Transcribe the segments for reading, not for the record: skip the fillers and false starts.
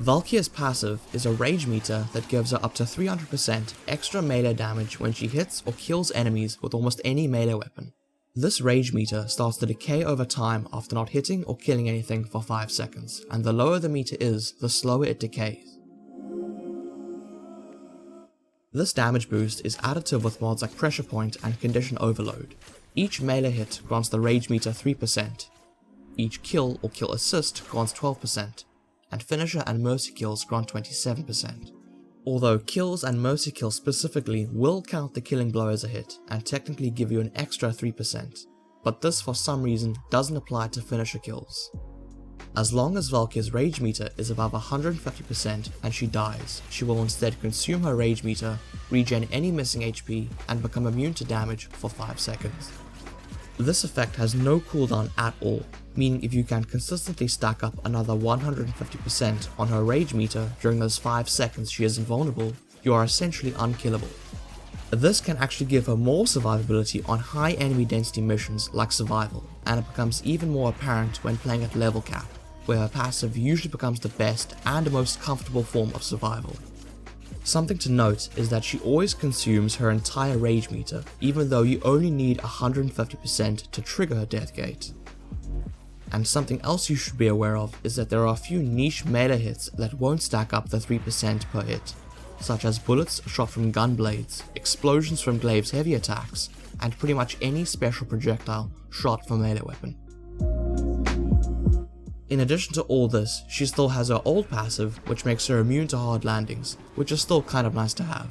Valkyr's passive is a rage meter that gives her up to 300% extra melee damage when she hits or kills enemies with almost any melee weapon. This rage meter starts to decay over time after not hitting or killing anything for 5 seconds, and the lower the meter is, the slower it decays. This damage boost is additive with mods like Pressure Point and Condition Overload. Each melee hit grants the rage meter 3%, each kill or kill assist grants 12%, and Finisher and Mercy kills grant 27%. Although kills and Mercy kills specifically will count the killing blow as a hit and technically give you an extra 3%, but this for some reason doesn't apply to Finisher kills. As long as Valkyr's rage meter is above 150% and she dies, she will instead consume her rage meter, regen any missing HP, and become immune to damage for 5 seconds. This effect has no cooldown at all, meaning if you can consistently stack up another 150% on her rage meter during those 5 seconds she is invulnerable, you are essentially unkillable. This can actually give her more survivability on high enemy density missions like Survival, and it becomes even more apparent when playing at level cap, where her passive usually becomes the best and most comfortable form of survival. Something to note is that she always consumes her entire rage meter, even though you only need 150% to trigger her death gate. And something else you should be aware of is that there are a few niche melee hits that won't stack up the 3% per hit, such as bullets shot from gun blades, explosions from glaive's heavy attacks, and pretty much any special projectile shot from a melee weapon. In addition to all this, she still has her old passive, which makes her immune to hard landings, which is still kind of nice to have.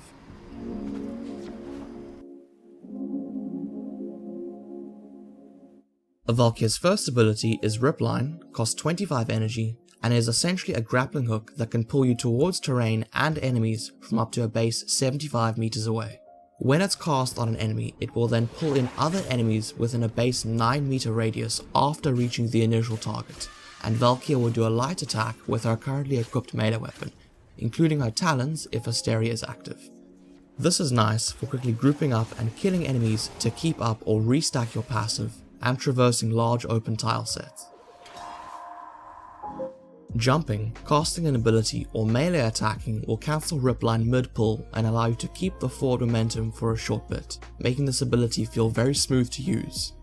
Valkyr's first ability is Ripline, costs 25 energy, and is essentially a grappling hook that can pull you towards terrain and enemies from up to a base 75 meters away. When it's cast on an enemy, it will then pull in other enemies within a base 9 meter radius after reaching the initial target, and Valkyr will do a light attack with her currently equipped melee weapon, including her Talons if Hysteria is active. This is nice for quickly grouping up and killing enemies to keep up or restack your passive, and traversing large open tile sets. Jumping, casting an ability, or melee attacking will cancel Ripline mid-pull and allow you to keep the forward momentum for a short bit, making this ability feel very smooth to use.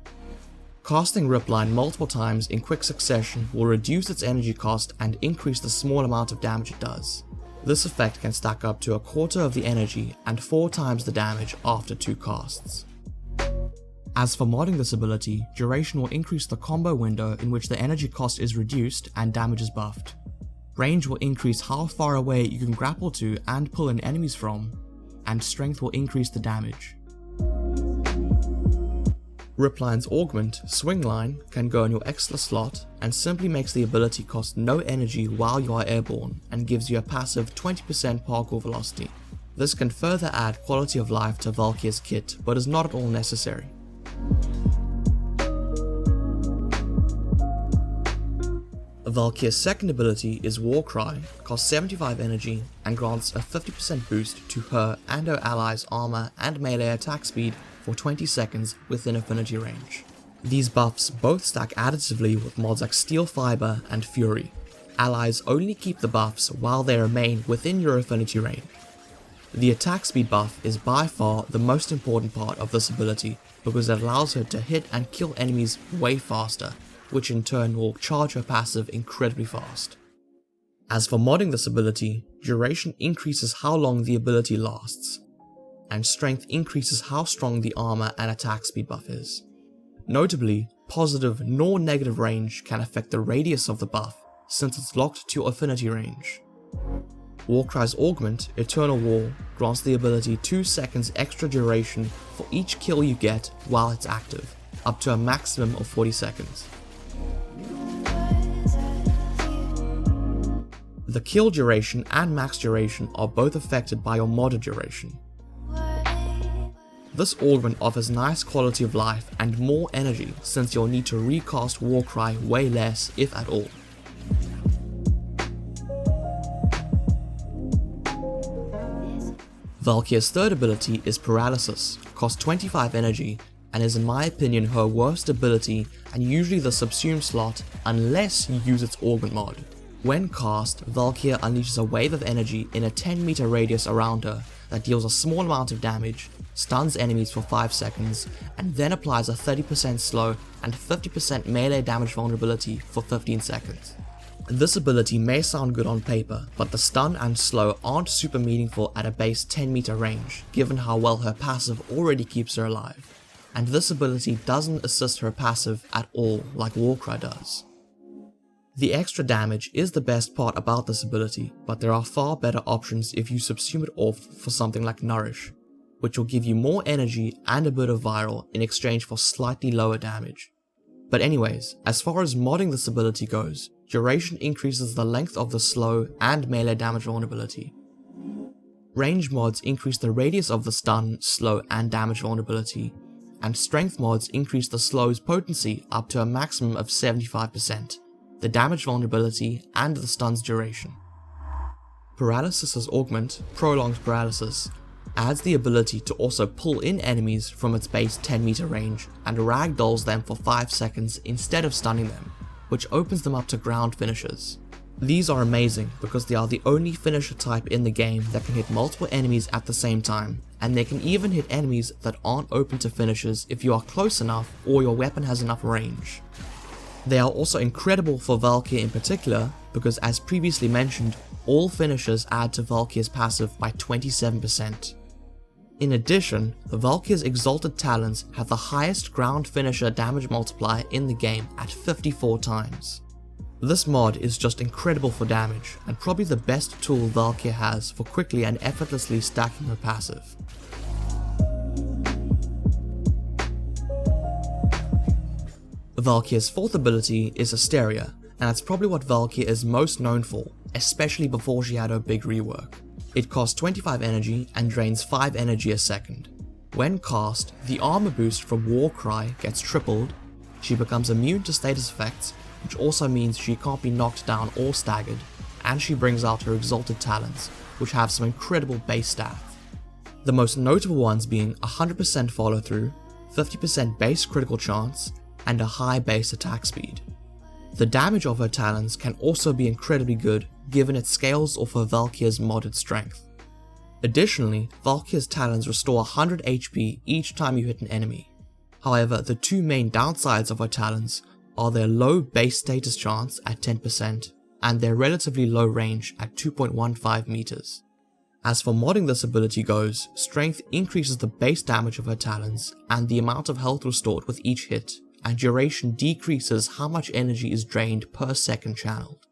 Casting Ripline multiple times in quick succession will reduce its energy cost and increase the small amount of damage it does. This effect can stack up to a quarter of the energy and 4 times the damage after 2 casts. As for modding this ability, duration will increase the combo window in which the energy cost is reduced and damage is buffed. Range will increase how far away you can grapple to and pull in enemies from, and strength will increase the damage. Ripline's Augment, Swing Line, can go in your extra slot and simply makes the ability cost no energy while you are airborne and gives you a passive 20% parkour velocity. This can further add quality of life to Valkyr's kit, but is not at all necessary. Valkyr's second ability is Warcry, costs 75 energy and grants a 50% boost to her and her allies' armor and melee attack speed for 20 seconds within affinity range. These buffs both stack additively with mods like Steel Fiber and Fury. Allies only keep the buffs while they remain within your affinity range. The attack speed buff is by far the most important part of this ability because it allows her to hit and kill enemies way faster, which in turn will charge her passive incredibly fast. As for modding this ability, duration increases how long the ability lasts, and strength increases how strong the armor and attack speed buff is. Notably, positive nor negative range can affect the radius of the buff since it's locked to your affinity range. Warcry's Augment, Eternal War, grants the ability 2 seconds extra duration for each kill you get while it's active, up to a maximum of 40 seconds. The kill duration and max duration are both affected by your modded duration. This augment offers nice quality of life and more energy since you'll need to recast Warcry way less if at all. Valkyr's third ability is Paralysis, costs 25 energy and is in my opinion her worst ability and usually the subsume slot unless you use its augment mod. When cast, Valkyr unleashes a wave of energy in a 10-meter radius around her that deals a small amount of damage, stuns enemies for 5 seconds, and then applies a 30% slow and 50% melee damage vulnerability for 15 seconds. This ability may sound good on paper, but the stun and slow aren't super meaningful at a base 10-meter range, given how well her passive already keeps her alive. And this ability doesn't assist her passive at all like Warcry does. The extra damage is the best part about this ability, but there are far better options if you subsume it off for something like Nourish, which will give you more energy and a bit of viral in exchange for slightly lower damage. But anyways, as far as modding this ability goes, duration increases the length of the slow and melee damage vulnerability. Range mods increase the radius of the stun, slow and damage vulnerability, and strength mods increase the slow's potency up to a maximum of 75%, the damage vulnerability and the stun's duration. Paralysis' augment, Prolonged Paralysis, adds the ability to also pull in enemies from its base 10-meter range and ragdolls them for 5 seconds instead of stunning them, which opens them up to ground finishers. These are amazing because they are the only finisher type in the game that can hit multiple enemies at the same time, and they can even hit enemies that aren't open to finishers if you are close enough or your weapon has enough range. They are also incredible for Valkyr in particular because, as previously mentioned, all finishers add to Valkyr's passive by 27%. In addition, Valkyr's Exalted Talons have the highest ground finisher damage multiplier in the game at 54 times. This mod is just incredible for damage, and probably the best tool Valkyr has for quickly and effortlessly stacking her passive. Valkyr's fourth ability is Hysteria, and that's probably what Valkyr is most known for, especially before she had her big rework. It costs 25 energy and drains 5 energy a second. When cast, the armor boost from Warcry gets tripled, she becomes immune to status effects, which also means she can't be knocked down or staggered, and she brings out her Exalted Talons, which have some incredible base stats. The most notable ones being 100% follow through, 50% base critical chance, and a high base attack speed. The damage of her talons can also be incredibly good given it scales off of Valkyr's modded strength. Additionally, Valkyr's talons restore 100 HP each time you hit an enemy. However, the two main downsides of her talons are their low base status chance at 10% and their relatively low range at 2.15 meters. As for modding this ability goes, strength increases the base damage of her talons and the amount of health restored with each hit, and duration decreases how much energy is drained per second channeled.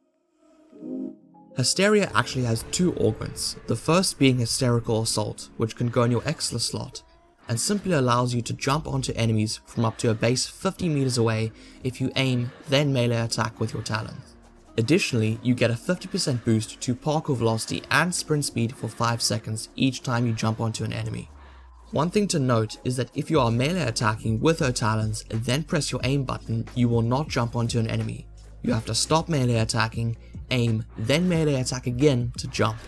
Hysteria actually has 2 augments, the first being Hysterical Assault, which can go in your Exla slot, and simply allows you to jump onto enemies from up to a base 50 meters away if you aim, then melee attack with your talons. Additionally, you get a 50% boost to parkour velocity and sprint speed for 5 seconds each time you jump onto an enemy. One thing to note is that if you are melee attacking with her talons and then press your aim button, you will not jump onto an enemy. You have to stop melee attacking, aim, then melee attack again to jump.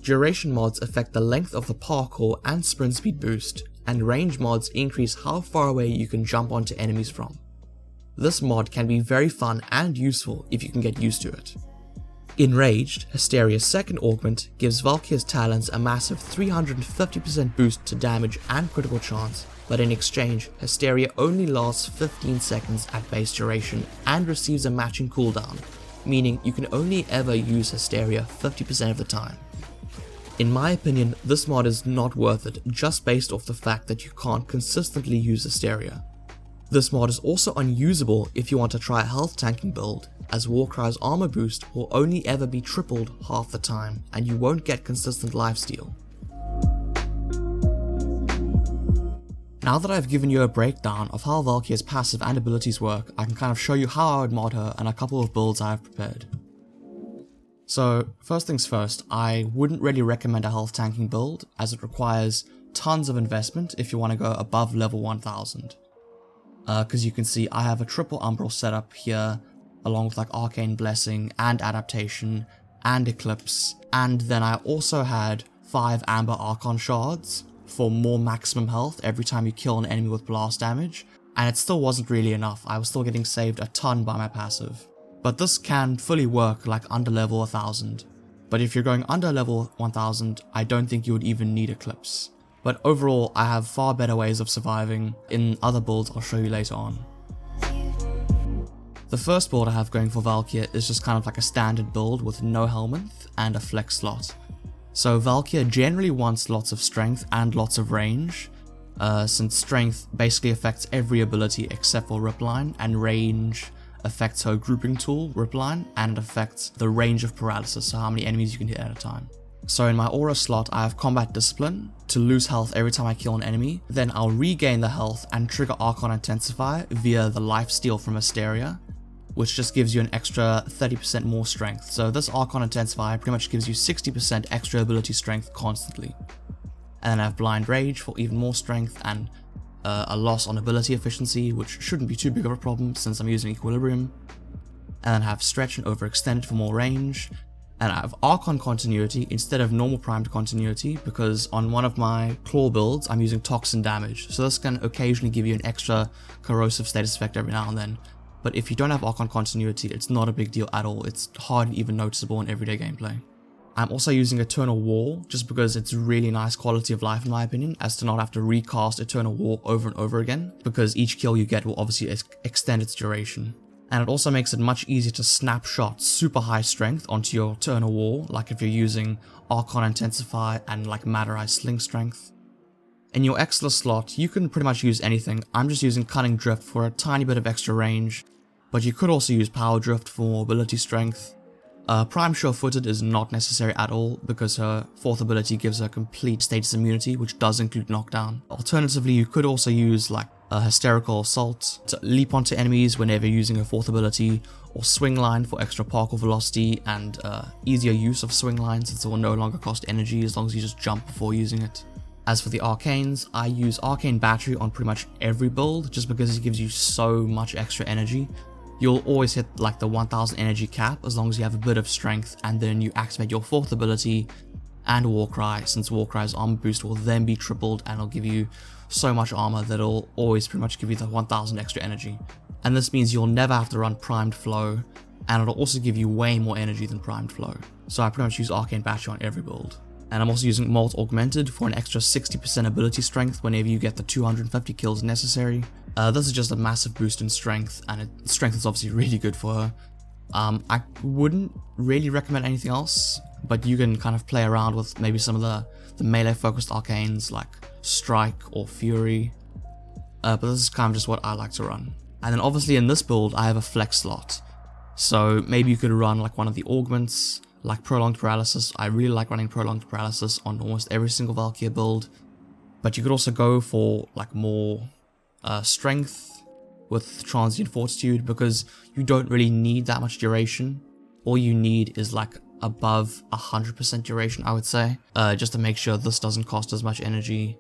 Duration mods affect the length of the parkour and sprint speed boost, and range mods increase how far away you can jump onto enemies from. This mod can be very fun and useful if you can get used to it. Enraged, Hysteria's second augment, gives Valkyr's talons a massive 350% boost to damage and critical chance, but in exchange, Hysteria only lasts 15 seconds at base duration and receives a matching cooldown, meaning you can only ever use Hysteria 50% of the time. In my opinion, this mod is not worth it just based off the fact that you can't consistently use Hysteria. This mod is also unusable if you want to try a health tanking build, as Warcry's armor boost will only ever be tripled half the time and you won't get consistent lifesteal. Now that I've given you a breakdown of how Valkyr's passive and abilities work, I can kind of show you how I would mod her and a couple of builds I have prepared. So first things first, I wouldn't really recommend a health tanking build as it requires tons of investment if you want to go above level 1000. Because you can see I have a triple umbral setup here, along with like Arcane Blessing and Adaptation and Eclipse, and then I also had 5 Amber Archons Shards for more maximum health every time you kill an enemy with blast damage, and it still wasn't really enough. I was still getting saved a ton by my passive. but this can fully work like under level 1000. But if you're going under level 1000, I don't think you would even need Eclipse. But overall, I have far better ways of surviving in other builds I'll show you later on. The first build I have going for Valkyr is just kind of like a standard build with no helmet and a flex slot. So Valkyr generally wants lots of strength and lots of range, since strength basically affects every ability except for Ripline, and range affects her grouping tool, Ripline, and it affects the range of Paralysis, so how many enemies you can hit at a time. So in my aura slot, I have Combat Discipline to lose health every time I kill an enemy, then I'll regain the health and trigger Archon Intensify via the Lifesteal from Hysteria, which just gives you an extra 30% more strength. So this Archon Intensify pretty much gives you 60% extra ability strength constantly. And then I have Blind Rage for even more strength and a loss on ability efficiency, which shouldn't be too big of a problem since I'm using Equilibrium. And then I have Stretch and Overextended for more range. And I have Archon Continuity instead of normal primed continuity, because on one of my claw builds I'm using Toxin Damage, so this can occasionally give you an extra corrosive status effect every now and then. But if you don't have Archon Continuity, it's not a big deal at all, it's hardly even noticeable in everyday gameplay. I'm also using Eternal War, just because it's really nice quality of life in my opinion, as to not have to recast Eternal War over and over again, because each kill you get will obviously extend its duration. And it also makes it much easier to snapshot super high strength onto your Eternal War, like if you're using Archon Intensify and like Matterize Sling Strength. In your Exla slot, you can pretty much use anything. I'm just using Cunning Drift for a tiny bit of extra range, but you could also use Power Drift for more ability strength. Prime Sure-Footed is not necessary at all, because her 4th ability gives her complete status immunity, which does include knockdown. Alternatively, you could also use like a Hysterical Assault to leap onto enemies whenever you're using her 4th ability, or Swing Line for extra parkour velocity and easier use of Swing Line since it will no longer cost energy as long as you just jump before using it. As for the Arcanes, I use Arcane Battery on pretty much every build just because it gives you so much extra energy. You'll always hit like the 1000 energy cap as long as you have a bit of strength, and then you activate your 4th ability and Warcry, since Warcry's armor boost will then be tripled and it'll give you so much armor that it'll always pretty much give you the 1000 extra energy. And this means you'll never have to run Primed Flow, and it'll also give you way more energy than Primed Flow. So I pretty much use Arcane Battery on every build. And I'm also using Molt Augmented for an extra 60% ability strength whenever you get the 250 kills necessary. This is just a massive boost in strength, and strength is obviously really good for her. I wouldn't really recommend anything else, but you can kind of play around with maybe some of the melee focused arcanes like Strike or Fury, but this is kind of just what I like to run. And then obviously in this build I have a flex slot, so maybe you could run like one of the augments, like Prolonged Paralysis. I really like running Prolonged Paralysis on almost every single Valkyr build, but you could also go for like more strength with Transient Fortitude, because you don't really need that much duration. All you need is like above 100% duration, I would say, just to make sure this doesn't cost as much energy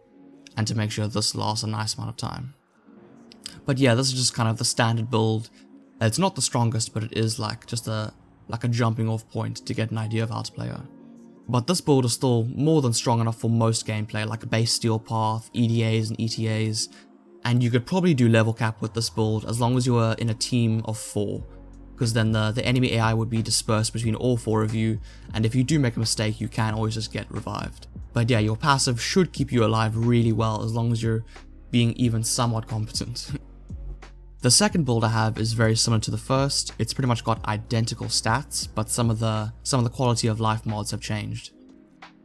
and to make sure this lasts a nice amount of time. But yeah, this is just kind of the standard build. It's not the strongest, but it is like just a jumping off point to get an idea of how to play her. But this build is still more than strong enough for most gameplay, like base Steel Path, EDAs and ETAs, and you could probably do level cap with this build as long as you were in a team of 4, because then the enemy AI would be dispersed between all 4 of you, and if you do make a mistake you can always just get revived. But yeah, your passive should keep you alive really well as long as you're being even somewhat competent. The second build I have is very similar to the first. It's pretty much got identical stats, but some of the quality of life mods have changed.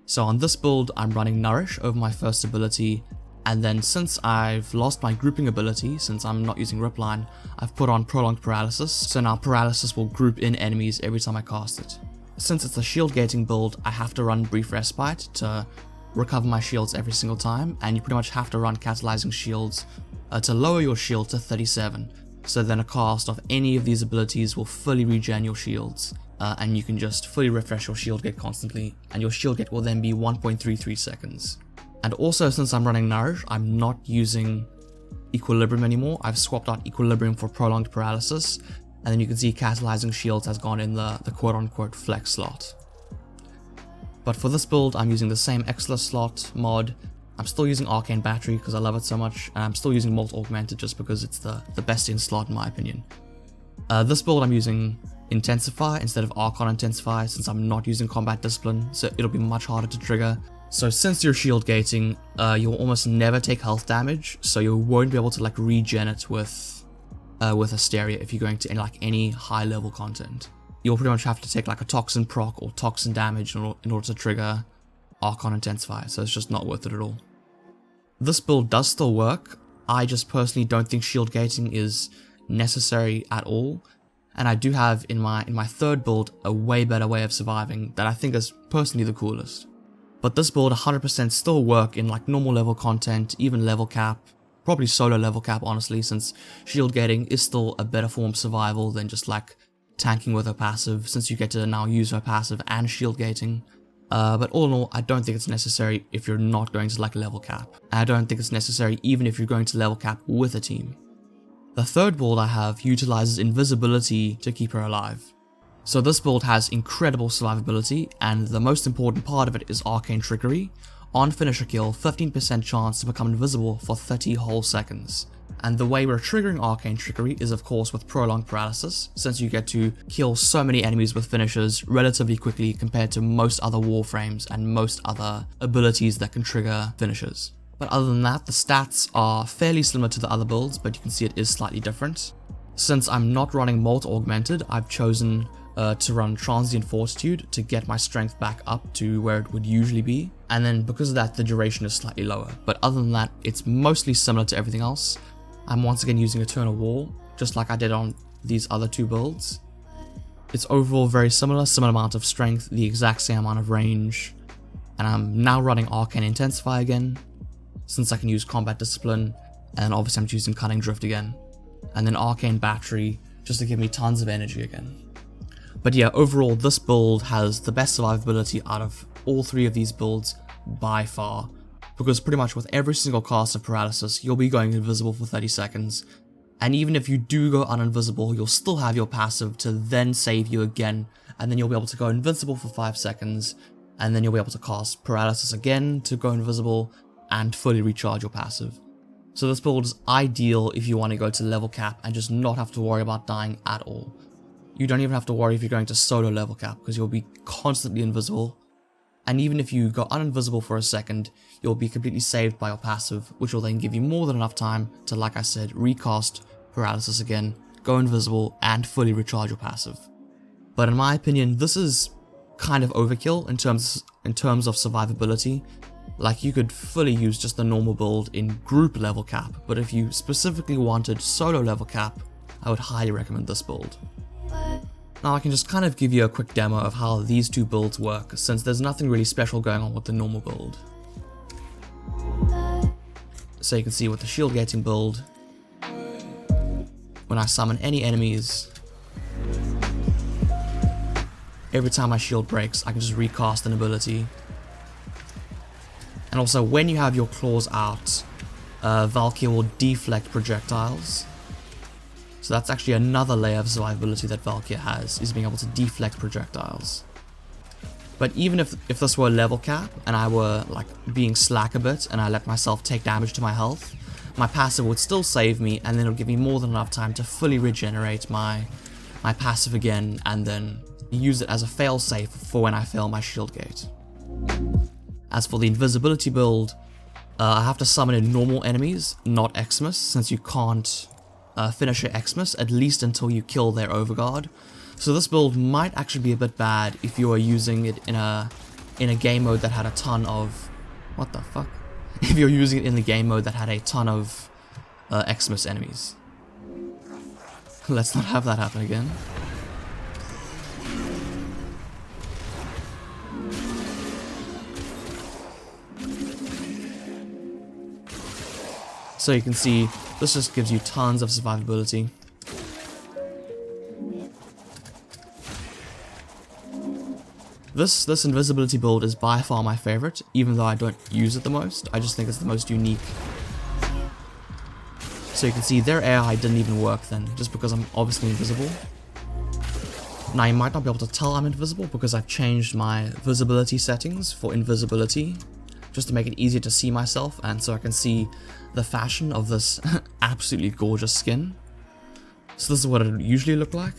So on this build I'm running Nourish over my first ability, and then since I've lost my grouping ability, since I'm not using Ripline, I've put on Prolonged Paralysis, so now Paralysis will group in enemies every time I cast it. Since it's a shield gating build, I have to run Brief Respite to recover my shields every single time, and you pretty much have to run Catalyzing Shields to lower your shield to 37, so then a cast of any of these abilities will fully regen your shields, and you can just fully refresh your shield gate constantly, and your shield gate will then be 1.33 seconds. And also, since I'm running Nourish, I'm not using Equilibrium anymore. I've swapped out Equilibrium for Prolonged Paralysis, and then you can see Catalyzing Shields has gone in the quote-unquote flex slot. But for this build, I'm using the same Exla slot mod. I'm still using Arcane Battery because I love it so much, and I'm still using Molt Augmented just because it's the best in slot in my opinion. This build I'm using Intensify instead of Archon Intensify, since I'm not using Combat Discipline, so it'll be much harder to trigger. So since you're shield gating, you'll almost never take health damage, so you won't be able to like regen it with Hysteria if you're going to like any high level content. You'll pretty much have to take like a Toxin proc or Toxin damage in order to trigger Archon Intensify, so it's just not worth it at all. This build does still work. I just personally don't think shield gating is necessary at all, and I do have in my third build a way better way of surviving that I think is personally the coolest. But this build 100% still work in like normal level content, even level cap, probably solo level cap honestly, since shield gating is still a better form of survival than just like tanking with her passive, since you get to now use her passive and shield gating. But all in all, I don't think it's necessary if you're not going to like level cap. I don't think it's necessary even if you're going to level cap with a team. The third build I have utilizes Invisibility to keep her alive. So this build has incredible survivability, and the most important part of it is Arcane Trickery. On finisher kill, 15% chance to become invisible for 30 whole seconds. And the way we're triggering Arcane Trickery is of course with Prolonged Paralysis, since you get to kill so many enemies with finishers relatively quickly compared to most other warframes and most other abilities that can trigger finishers. But other than that, the stats are fairly similar to the other builds, but you can see it is slightly different. Since I'm not running Molt Augmented, I've chosen to run Transient Fortitude to get my strength back up to where it would usually be, and then because of that the duration is slightly lower, but other than that it's mostly similar to everything else. I'm once again using Eternal Wall, just like I did on these other two builds. It's overall very similar amount of strength, the exact same amount of range, and I'm now running Arcane Intensify again, since I can use Combat Discipline, and obviously I'm choosing Cunning Drift again, and then Arcane Battery just to give me tons of energy again. But yeah, overall this build has the best survivability out of all three of these builds by far, because pretty much with every single cast of Paralysis you'll be going invisible for 30 seconds, and even if you do go uninvisible you'll still have your passive to then save you again, and then you'll be able to go invincible for 5 seconds, and then you'll be able to cast Paralysis again to go invisible and fully recharge your passive. So this build is ideal if you want to go to level cap and just not have to worry about dying at all. You don't even have to worry if you're going to solo level cap, because you'll be constantly invisible, and even if you go uninvisible for a second, you'll be completely saved by your passive, which will then give you more than enough time to, like I said, recast Paralysis again, go invisible, and fully recharge your passive. But in my opinion, this is kind of overkill in terms of survivability. Like, you could fully use just the normal build in group level cap, but if you specifically wanted solo level cap, I would highly recommend this build. Now I can just kind of give you a quick demo of how these two builds work, since there's nothing really special going on with the normal build. So you can see with the shield gating build, when I summon any enemies, every time my shield breaks I can just recast an ability. And also when you have your claws out, Valkyr will deflect projectiles. So that's actually another layer of survivability that Valkyr has, is being able to deflect projectiles. But even if this were level cap, and I were like being slack a bit, and I let myself take damage to my health, my passive would still save me, and then it'll give me more than enough time to fully regenerate my passive again, and then use it as a failsafe for when I fail my shield gate. As for the invisibility build, I have to summon in normal enemies, not Xmas, since you can't finish your Xmas, at least until you kill their Overguard. So this build might actually be a bit bad if you are using it in a game mode that had a ton of... what the fuck? If you're using it in the game mode that had a ton of Xmas enemies. Let's not have that happen again. So you can see, this just gives you tons of survivability. This invisibility build is by far my favorite, even though I don't use it the most. I just think it's the most unique. So you can see their AI didn't even work then, just because I'm obviously invisible. Now you might not be able to tell I'm invisible because I've changed my visibility settings for invisibility, just to make it easier to see myself, and so I can see the fashion of this absolutely gorgeous skin. So this is what it would usually look like.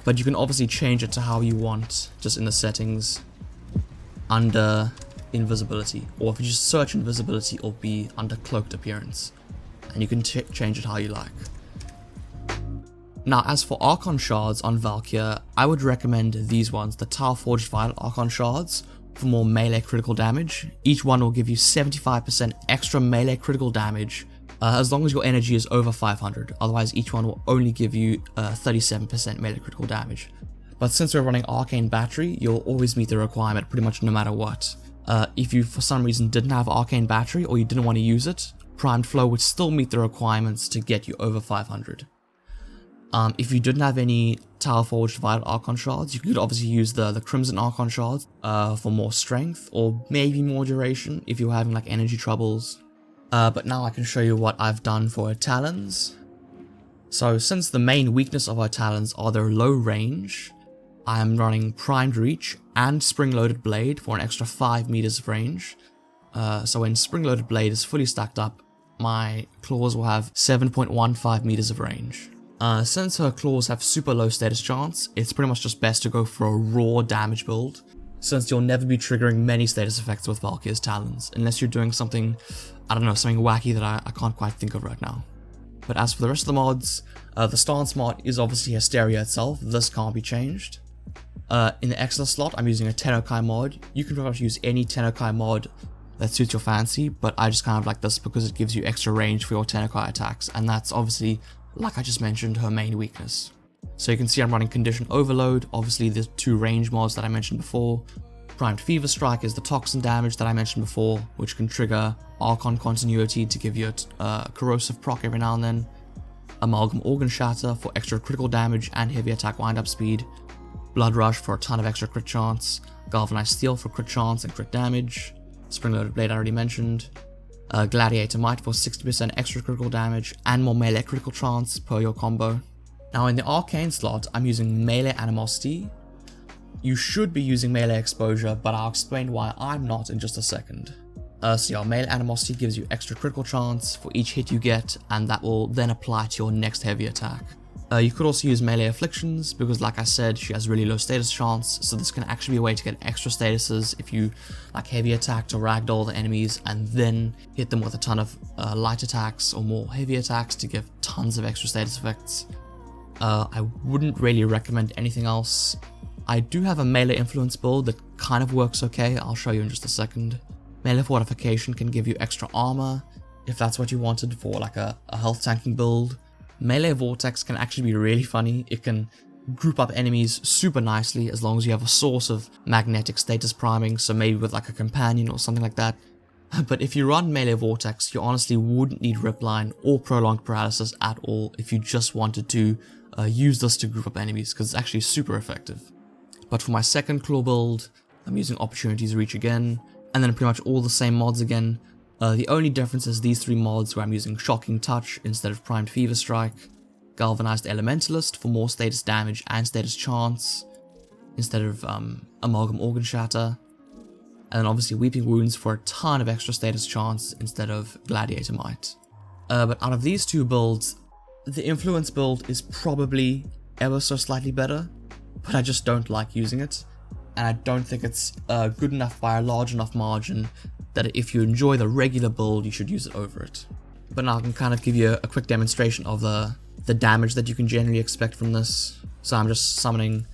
but you can obviously change it to how you want, just in the settings under invisibility, or if you just search invisibility, it'll be under cloaked appearance, and you can change it how you like. Now, as for Archons Shards on Valkyr, I would recommend these ones, the Tau Forged Violet Archons Shards, for more melee critical damage. Each one will give you 75% extra melee critical damage, as long as your energy is over 500, otherwise each one will only give you 37% melee critical damage. But since we're running Arcane Battery, you'll always meet the requirement pretty much no matter what. If you for some reason didn't have Arcane Battery or you didn't want to use it, Primed Flow would still meet the requirements to get you over 500. If you didn't have any Tau Forged Violet Archon Shards, you could obviously use the Crimson Archon Shards for more strength or maybe more duration if you're having like energy troubles. But now I can show you what I've done for our Talons. So since the main weakness of our Talons are their low range, I am running Primed Reach and Spring Loaded Blade for an extra 5 meters of range. So when Spring Loaded Blade is fully stacked up, my claws will have 7.15 meters of range. Since her claws have super low status chance, it's pretty much just best to go for a raw damage build, since you'll never be triggering many status effects with Valkyr's Talons, unless you're doing something, I don't know, something wacky that I can't quite think of right now. But as for the rest of the mods, the stance mod is obviously Hysteria itself, this can't be changed. In the Excellence slot, I'm using a Tennokai mod. You can pretty much use any Tennokai mod that suits your fancy, but I just kind of like this because it gives you extra range for your Tennokai attacks, and that's obviously, like I just mentioned, her main weakness. So you can see I'm running Condition Overload, obviously the 2 range mods that I mentioned before. Primed Fever Strike is the toxin damage that I mentioned before, which can trigger Archon Continuity to give you a corrosive proc every now and then. Amalgam Organ Shatter for extra critical damage and heavy attack wind-up speed. Blood Rush for a ton of extra crit chance. Galvanized Steel for crit chance and crit damage. Spring Loaded Blade I already mentioned. Gladiator Might for 60% extra critical damage and more melee critical chance per your combo. Now in the Arcane slot, I'm using Melee Animosity. You should be using Melee Exposure, but I'll explain why I'm not in just a second. So yeah, Melee Animosity gives you extra critical chance for each hit you get, and that will then apply to your next heavy attack. You could also use Melee Afflictions, because like I said, she has really low status chance, so this can actually be a way to get extra statuses if you like heavy attack to ragdoll the enemies and then hit them with a ton of light attacks or more heavy attacks to give tons of extra status effects. I wouldn't really recommend anything else. I do have a melee influence build that kind of works okay, I'll show you in just a second. Melee Fortification can give you extra armor, if that's what you wanted for like a health tanking build. Melee Vortex can actually be really funny. It can group up enemies super nicely as long as you have a source of magnetic status priming, so maybe with like a companion or something like that. But if you run Melee Vortex, you honestly wouldn't need Ripline or Prolonged Paralysis at all if you just wanted to use this to group up enemies, because it's actually super effective. But for my second claw build, I'm using Opportunity's Reach again, and then pretty much all the same mods again. The only difference is these 3 mods where I'm using Shocking Touch instead of Primed Fever Strike, Galvanized Elementalist for more status damage and status chance instead of Amalgam Organ Shatter, and then obviously Weeping Wounds for a ton of extra status chance instead of Gladiator Might. But out of these 2 builds, the Influence build is probably ever so slightly better, but I just don't like using it, and I don't think it's good enough by a large enough margin that if you enjoy the regular build, you should use it over it. But now I can kind of give you a quick demonstration of the damage that you can generally expect from this. So I'm just summoning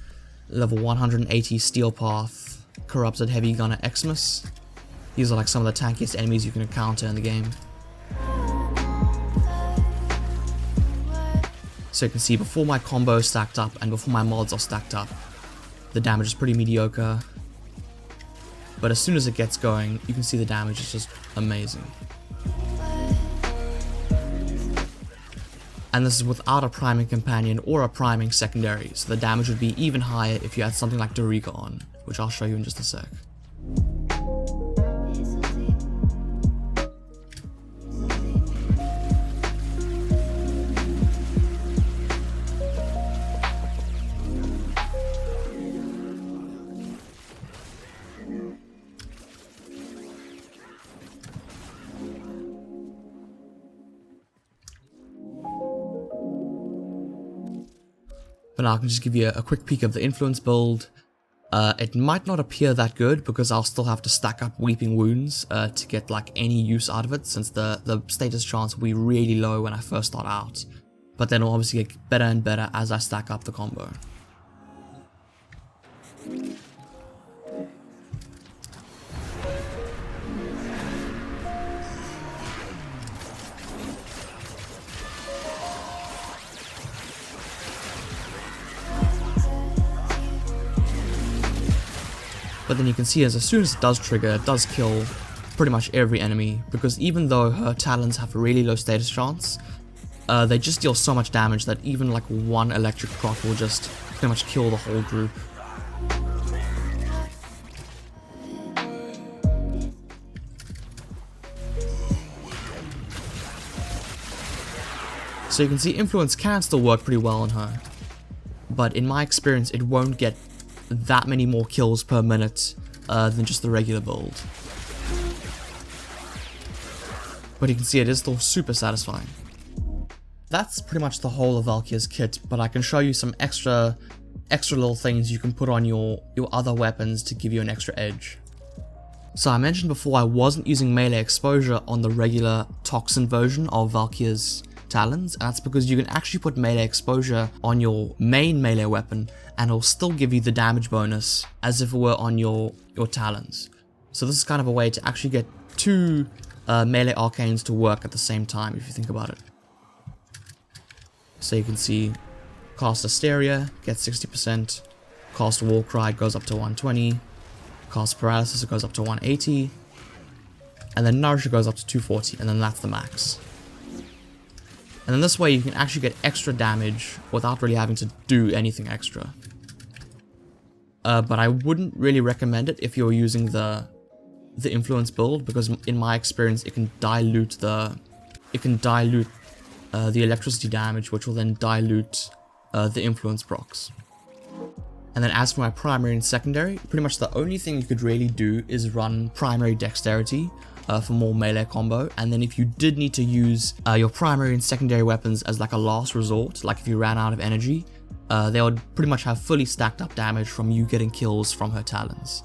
level 180 Steel Path, Corrupted Heavy Gunner Xmas. These are like some of the tankiest enemies you can encounter in the game. So you can see before my combo is stacked up and before my mods are stacked up, the damage is pretty mediocre. But as soon as it gets going, you can see the damage is just amazing. And this is without a priming companion or a priming secondary, so the damage would be even higher if you had something like Doriga on, which I'll show you in just a sec. But now I can just give you a quick peek of the influence build. It might not appear that good because I'll still have to stack up Weeping Wounds to get like any use out of it, since the status chance will be really low when I first start out. But then it'll obviously get better and better as I stack up the combo. But then you can see as soon as it does trigger, it does kill pretty much every enemy, because even though her Talons have a really low status chance, they just deal so much damage that even like one electric proc will just pretty much kill the whole group. So you can see influence can still work pretty well on her, but in my experience it won't get that many more kills per minute than just the regular build. But you can see it is still super satisfying. That's pretty much the whole of Valkyr's kit, but I can show you some extra little things you can put on your other weapons to give you an extra edge. So I mentioned before I wasn't using melee exposure on the regular Toxin version of Valkyr's Talons, and that's because you can actually put melee exposure on your main melee weapon and it'll still give you the damage bonus as if it were on your Talons. So this is kind of a way to actually get two melee arcanes to work at the same time, if you think about it. So you can see cast Hysteria gets 60%, cast Warcry goes up to 120, cast Paralysis it goes up to 180, and then Nourish goes up to 240, and then that's the max. And then this way you can actually get extra damage without really having to do anything extra. But I wouldn't really recommend it if you're using the influence build, because in my experience it can dilute the electricity damage, which will then dilute the influence procs. And then as for my primary and secondary, pretty much the only thing you could really do is run primary dexterity for more melee combo, and then if you did need to use your primary and secondary weapons as like a last resort, like if you ran out of energy, they would pretty much have fully stacked up damage from you getting kills from her Talons.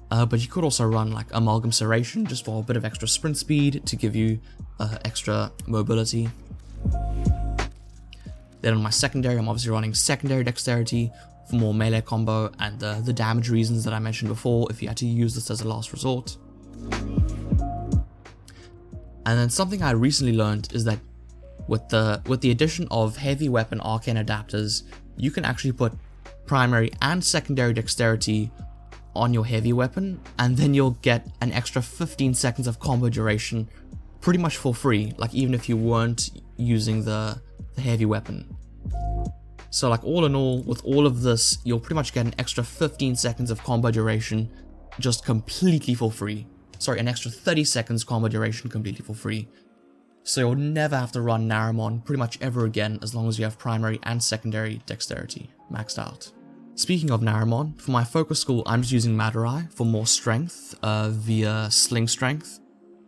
But you could also run like Amalgam Serration just for a bit of extra sprint speed to give you extra mobility. Then on my secondary, I'm obviously running secondary dexterity for more melee combo and the damage reasons that I mentioned before if you had to use this as a last resort. And then something I recently learned is that with the addition of heavy weapon arcane adapters, you can actually put primary and secondary dexterity on your heavy weapon, and then you'll get an extra 15 seconds of combo duration pretty much for free, like even if you weren't using the heavy weapon. So like all in all, with all of this, you'll pretty much get an extra 15 seconds of combo duration just completely for free. Sorry, an extra 30 seconds combo duration completely for free. So you'll never have to run Naramon pretty much ever again as long as you have primary and secondary dexterity maxed out. Speaking of Naramon, for my focus school I'm just using Madurai for more strength via Sling Strength,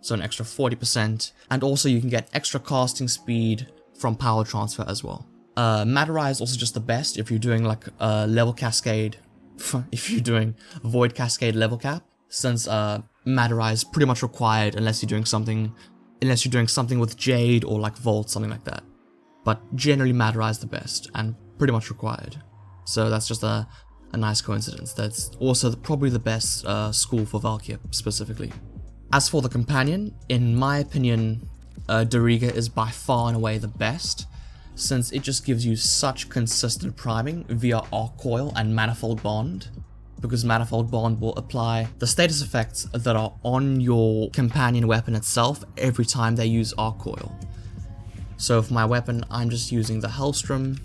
so an extra 40%, and also you can get extra casting speed from Power Transfer as well. Madurai is also just the best if you're doing like a level cascade, if you're doing Void Cascade level cap, since Madurai is pretty much required unless you're doing something with Jade or like Vault, something like that. But generally Madurai is the best and pretty much required. So that's just a nice coincidence. That's also probably the best school for Valkyr specifically. As for the companion, in my opinion, Dariga is by far and away the best, since it just gives you such consistent priming via Arc Coil and Manifold Bond, because Manifold Bond will apply the status effects that are on your companion weapon itself every time they use Arc Coil. So for my weapon, I'm just using the Hellstrom,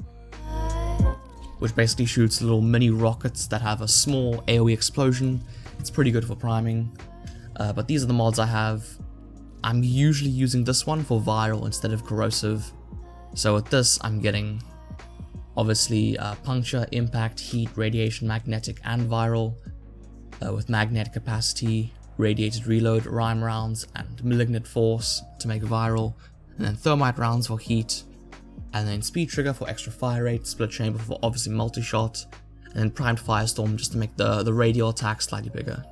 which basically shoots little mini rockets that have a small AoE explosion. It's pretty good for priming. But these are the mods I have. I'm usually using this one for viral instead of corrosive. So with this, I'm getting obviously puncture, impact, heat, radiation, magnetic, and viral. With magnetic capacity, radiated reload, rhyme rounds, and malignant force to make viral. And then thermite rounds for heat. and then Speed Trigger for extra fire rate, Split Chamber for obviously multi-shot, and then Primed Firestorm just to make the radial attack slightly bigger.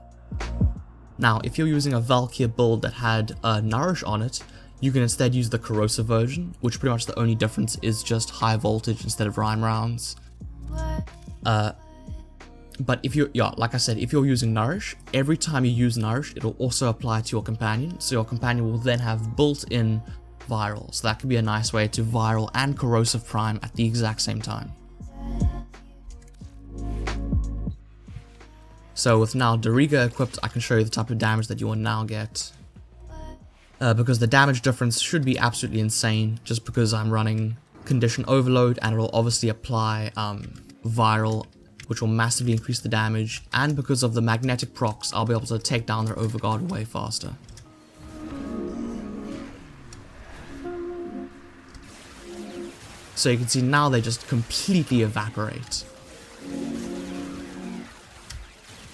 Now, if you're using a Valkyr build that had Nourish on it, you can instead use the corrosive version, which pretty much the only difference is just high voltage instead of rhyme rounds. But if you, like I said, if you're using Nourish, every time you use Nourish, it'll also apply to your companion, so your companion will then have built-in Viral, so that could be a nice way to Viral and Corrosive Prime at the exact same time. So with now Dariga equipped, I can show you the type of damage that you will now get. Because the damage difference should be absolutely insane, just because I'm running Condition Overload, and it will obviously apply Viral, which will massively increase the damage, and because of the magnetic procs, I'll be able to take down their Overguard way faster. So you can see now they just completely evaporate.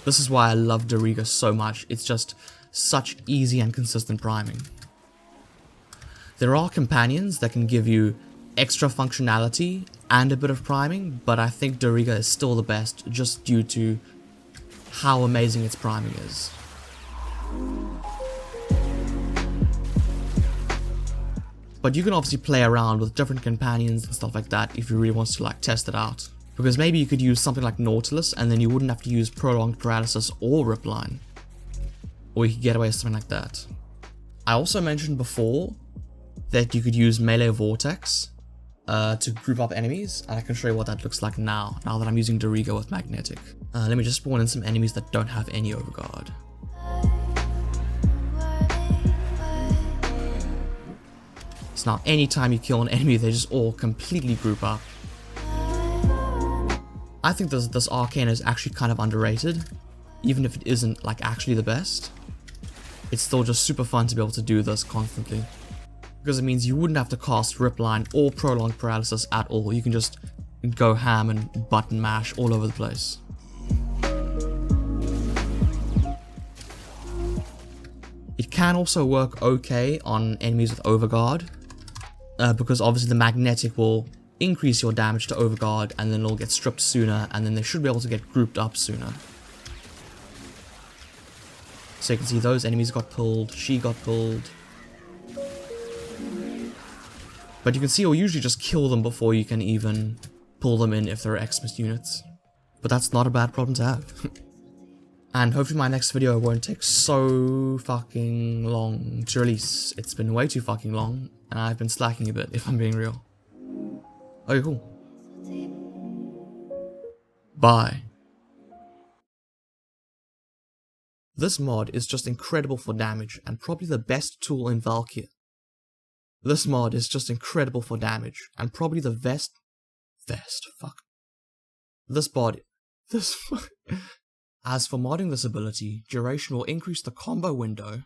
This is why I love Dariga so much, it's just such easy and consistent priming. There are companions that can give you extra functionality and a bit of priming, but I think Dariga is still the best just due to how amazing its priming is. But you can obviously play around with different companions and stuff like that if you really want to like test it out. Because maybe you could use something like Nautilus and then you wouldn't have to use Prolonged Paralysis or Ripline. Or you could get away with something like that. I also mentioned before that you could use Melee Vortex to group up enemies, and I can show you what that looks like now that I'm using Dariga with Magnetic. Let me just spawn in some enemies that don't have any Overguard. So now anytime you kill an enemy, they just all completely group up. I think this arcane is actually kind of underrated, even if it isn't like actually the best. It's still just super fun to be able to do this constantly. Because it means you wouldn't have to cast Ripline or Prolonged Paralysis at all. You can just go ham and button mash all over the place. It can also work okay on enemies with Overguard, because obviously the magnetic will increase your damage to Overguard and then it'll get stripped sooner, and then they should be able to get grouped up sooner. So you can see those enemies got pulled, she got pulled. But you can see you'll usually just kill them before you can even pull them in if they're Xmas units. But that's not a bad problem to have. And hopefully my next video won't take so fucking long to release. It's been way too fucking long, and I've been slacking a bit, if I'm being real. Okay, cool. Bye. This mod is just incredible for damage, and probably the best tool in Valkyr. This mod is just incredible for damage, and probably the best... As for modding this ability, duration will increase the combo window.